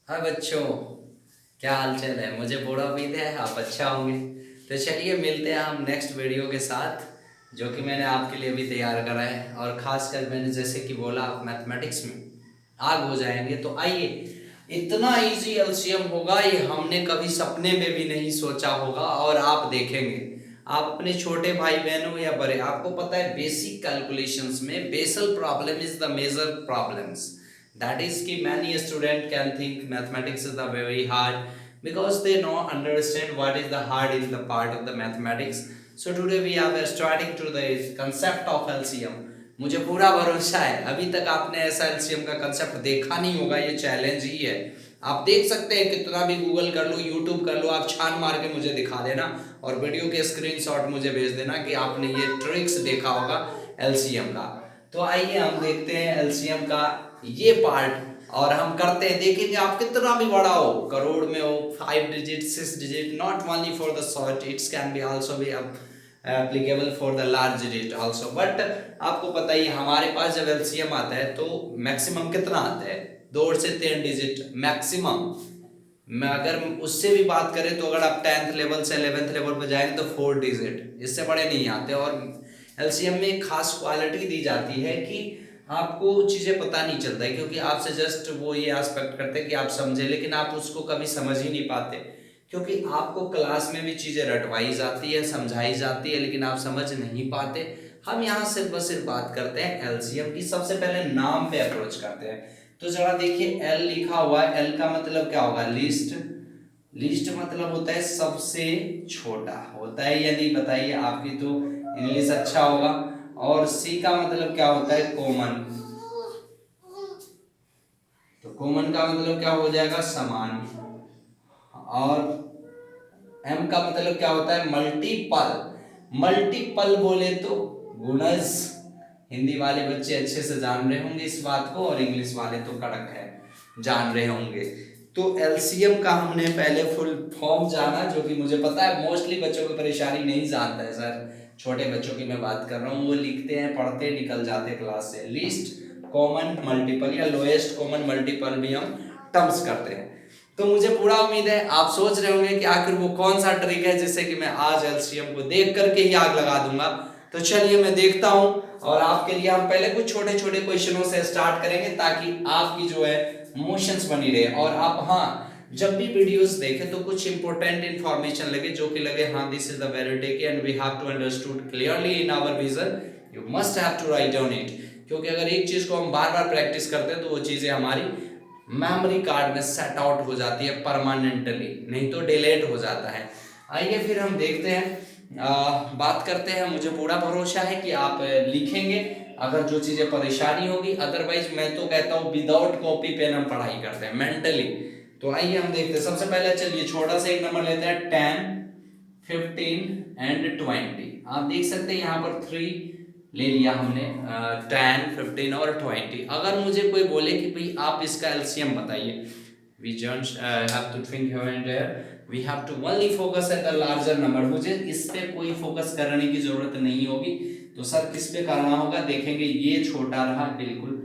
हाँ बच्चों, क्या हाल चाल है। मुझे पूरा उम्मीद है आप अच्छा होंगे। तो चलिए मिलते हैं हम नेक्स्ट वीडियो के साथ, जो कि मैंने आपके लिए भी तैयार करा है। और ख़ासकर मैंने जैसे कि बोला, आप मैथमेटिक्स में आग हो जाएंगे। तो आइए, इतना इजी एलसीएम होगा ये हमने कभी सपने में भी नहीं सोचा होगा। और आप देखेंगे, आप अपने छोटे भाई बहनों या बड़े, आपको पता है बेसिक कैलकुलेशंस में basal problem is the major problems. That is कि many student can think mathematics is the very hard because they know understand what is the hard in the part of the mathematics. So today we are starting to the concept of LCM. मुझे पूरा भरोसा है अभी तक आपने ऐसा LCM का concept देखा नहीं होगा। ये चैलेंज ही है। आप देख सकते हैं, कितना भी गूगल कर लो, यूट्यूब कर लो, आप छान मार के मुझे दिखा देना और वीडियो के स्क्रीनशॉट मुझे भेज देना कि आपने ये ट्रिक्स देखा होगा एलसीएम का। तो आइए हम देखते हैं एलसीएम का ये पार्ट और हम करते हैं। देखेंगे आप कितना भी बड़ा हो, करोड़ में हो, 5 digit 6 digit, not only for the short, it's can be also be applicable for the large digit also. But आपको पता ही हमारे पास जब एलसीएम आता है तो मैक्सिमम कितना आता है, 2 से 3 डिजिट मैक्सिमम। मैं अगर उससे भी बात करें तो अगर आप 10th लेवल से 11th लेवल पर जाएंगे तो 4 डिजिट, इससे बड़े नहीं आते। और एलसीएम में एक खास क्वालिटी दी जाती है कि आपको चीज़ें पता नहीं चलता है, क्योंकि आपसे जस्ट वो ये एस्पेक्ट करते हैं कि आप समझे, लेकिन आप उसको कभी समझ ही नहीं पाते, क्योंकि आपको क्लास में भी चीज़ें रटवाई जाती है, समझाई जाती है, लेकिन आप समझ नहीं पाते। हम यहाँ सिर्फ बस सिर्फ बात करते हैं एलसीएम की। सबसे पहले नाम पे अप्रोच करते हैं। तो जरा देखिए, एल लिखा हुआ है, एल का मतलब क्या होगा, लिस्ट। लिस्ट मतलब होता है सबसे छोटा, होता है या नहीं बताइए, आपकी तो इंग्लिश अच्छा होगा। और सी का मतलब क्या होता है, कॉमन। तो कॉमन का मतलब क्या हो जाएगा, समान। और एम का मतलब क्या होता है, मल्टीपल। मल्टीपल बोले तो गुणज। हिंदी वाले बच्चे अच्छे से जान रहे होंगे इस बात को, और इंग्लिश वाले तो कड़क है, जान रहे होंगे। तो एलसीएम का हमने पहले फुल फॉर्म जाना, जो कि मुझे पता है मोस्टली बच्चों की परेशानी नहीं जानता है सर। छोटे बच्चों की मैं बात कर रहा हूँ, वो लिखते हैं, पढ़ते, निकल जाते क्लास से। लिस्ट, कॉमन, मल्टीपल या लोएस्ट कॉमन मल्टीपल भी हम टर्म्स करते हैं। तो मुझे पूरा उम्मीद है आप सोच रहे होंगे कि आखिर वो कौन सा ट्रिक है जिससे कि मैं आज एलसीएम को देख करके ही आग लगा दूंगा। तो चलिए मैं देखता हूं, और आपके लिए हम पहले कुछ छोटे छोटे क्वेश्चनों से स्टार्ट करेंगे, ताकि आपकी जो है मोशंस बनी रहे, और आप हाँ जब भी वीडियोस देखें तो कुछ इंपॉर्टेंट इंफॉर्मेशन लगे, जो कि लगे हाँ this is the very take and we have to understood clearly in our vision, you must have to write down it. क्योंकि अगर एक चीज को हम बार बार प्रैक्टिस करते हैं तो वो चीजें हमारी मेमोरी कार्ड में सेट आउट हो जाती है परमानेंटली, नहीं तो डिलीट हो जाता है। आइए फिर हम देखते हैं, बात करते हैं। मुझे पूरा भरोसा है कि आप लिखेंगे अगर जो चीज़ें परेशानी होगी, अदरवाइज मैं तो कहता हूँ विदाउट कॉपी पेन हम पढ़ाई करते हैं मेंटली। तो आइए हम देखते हैं। सबसे पहले चलिए छोटा सा एक नंबर लेते हैं, 10, 15 एंड 20। आप देख सकते हैं यहाँ पर 3 ले लिया हमने, 10, 15 और 20। अगर मुझे कोई बोले कि भाई आप इसका एलसीएम बताइए, we just have to think here and there, we have to only focus at the larger number. मुझे इस पे कोई फोकस करने की जरूरत नहीं होगी। तो सर किस पे करना होगा, देखेंगे ये छोटा रहा बिल्कुल,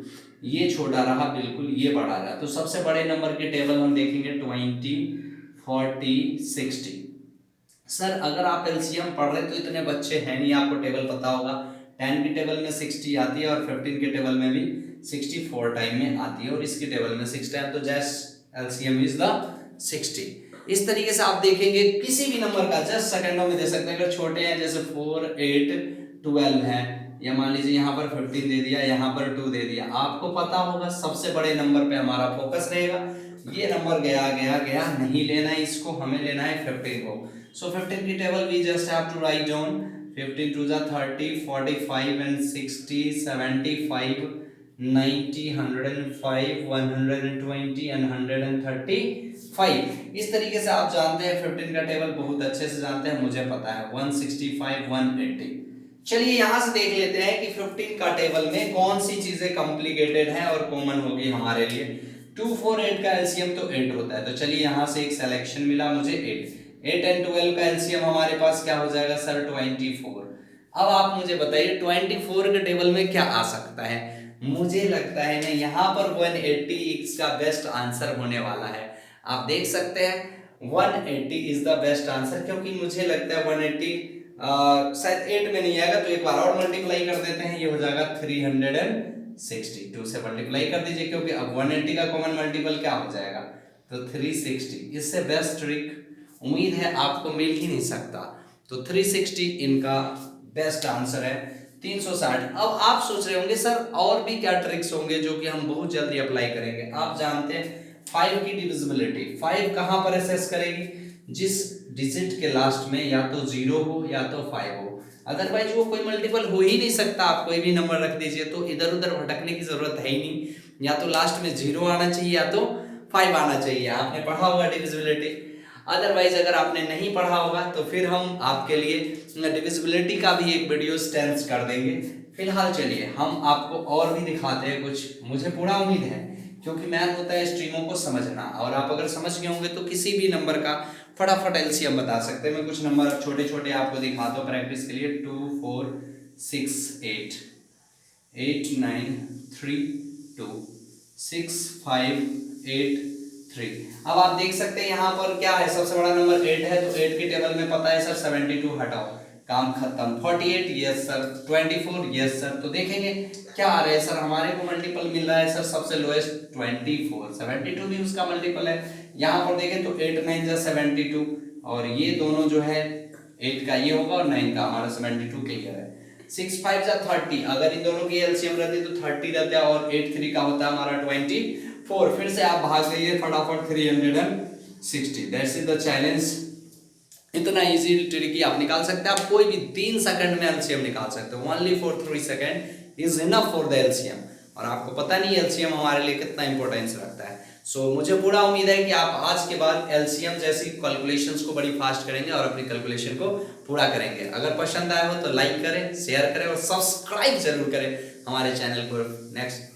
ये छोटा रहा बिल्कुल, ये बड़ा रहा। तो सबसे बड़े नंबर के टेबल हम देखेंगे 20, 40, 60। सर अगर आप एलसीएम पढ़ रहे तो इतने बच्चे हैं नहीं, आपको टेबल पता होगा। 10 की टेबल में 60 आती है, और 15 के टेबल में भी 64 टाइम में आती है, और इसकी टेबल में 6 टाइम। तो जस्ट एलसीएम इज द 60। इस तरीके से आप देखेंगे किसी भी नंबर का जस्ट सेकंडों में दे सकते हैं। अगर छोटे हैं जैसे 4, 8, 12 है, या मान लीजिए यहाँ पर 15 दे दिया, यहाँ पर 2 दे दिया, आपको पता होगा सबसे बड़े नंबर पे हमारा फोकस रहेगा। ये नंबर गया गया गया, नहीं लेना है इसको, हमें लेना है 15 को। So 15 की table we just have to write down 15 to the 30, 45 and 60, 75, 90, 105, 120 and 135। इस तरीके से आप जानते हैं 15 का टेबल, बहुत अच्छे से जानते हैं, मुझे पता है 165, 180। चलिए यहां से देख लेते हैं कि 15 का टेबल में कौन सी चीजें कॉम्प्लिकेटेड हैं और कॉमन होगी हमारे लिए। 2, 4, 8 का एलसीएम तो 8 होता है। तो चलिए यहां से एक सिलेक्शन मिला मुझे 8। 8 एंड 12 का एलसीएम हमारे पास क्या हो जाएगा सर, 24। अब आप मुझे बताइए 24 के टेबल में क्या आ सकता है। मुझे लगता है ना यहाँ पर 180 इसका बेस्ट आंसर होने वाला है। आप देख सकते हैं 180 इज द बेस्ट आंसर, क्योंकि मुझे लगता है 180 शायद 8 में नहीं आएगा, तो एक बार और मल्टीप्लाई कर देते हैं, ये हो जाएगा 360। 2 से मल्टीप्लाई कर दीजिए, क्योंकि अब 180 का कॉमन मल्टीपल क्या हो जाएगा, तो 360। इससे बेस्ट ट्रिक उम्मीद है आपको मिल ही नहीं सकता। तो 360 इनका बेस्ट आंसर है। 360। अब आप सोच रहे होंगे सर और भी क्या ट्रिक्स होंगे जो कि हम बहुत जल्दी अप्लाई करेंगे। आप जानते हैं 5 की डिविजिबिलिटी, 5 कहां पर असेस करेगी, जिस डिजिट के लास्ट में या तो 0 हो या तो 5 हो, अदरवाइज वो कोई मल्टीपल हो ही नहीं सकता। आप कोई भी नंबर रख दीजिए, तो इधर उधर भटकने की जरूरत है ही नहीं, या तो लास्ट में 0 आना चाहिए या तो 5 आना चाहिए। आपने पढ़ा होगा डिविजिबिलिटी। अदरवाइज अगर आपने नहीं पढ़ा होगा तो फिर हम आपके लिए डिविजिबिलिटी का भी एक वीडियो स्टैंड कर देंगे। फिलहाल चलिए हम आपको और भी दिखाते हैं कुछ। मुझे पूरा उम्मीद है, क्योंकि मैथ होता है स्ट्रीमों को समझना, और आप अगर समझ गए होंगे तो किसी भी नंबर का फटाफट एलसीएम बता सकते हैं। मैं कुछ नंबर छोटे छोटे आपको दिखाता हूँ प्रैक्टिस के लिए। 2 4 6 8 8 9 3 2 6 5 8 3। अब आप देख सकते हैं यहाँ पर क्या है, सबसे बड़ा नंबर 8 है, तो 8 के टेबल में पता है सर 72 हटाओ, काम खत्म। 48 यस सर, 24 यस सर। तो देखेंगे क्या आ रहा है सर, हमारे को मल्टीपल मिल रहा है सर सबसे लोएस्ट 24, 72 भी उसका मल्टीपल है। यहाँ पर देखें तो 8 9 जा 72, और ये दोनों जो है 8 का ये होगा और 9 का हमारा 72 क्लियर है। 6 5 जा 30, अगर इन दोनों की एलसीएम रहती तो 30 रहता, और 8 3 का होता है हमारा 24। फिर से आप भाग जाइए फटाफट 360। That's is the challenge. इतना इजी ट्रिक आप निकाल सकते हैं। आप कोई भी 3 सेकंड में एलसीएम निकाल सकते हो। Only for 3 second is enough for the LCM. और आपको पता नहीं एलसीएम हमारे लिए कितना इंपॉर्टेंस रखता है। सो मुझे पूरा उम्मीद है कि आप आज के बाद एलसीएम जैसी कैलकुलेशंस को बड़ी फास्ट करेंगे और अपनी कैलकुलेशन को पूरा करेंगे। अगर पसंद आया हो तो लाइक करें, शेयर करें और सब्सक्राइब जरूर करें हमारे चैनल को। नेक्स्ट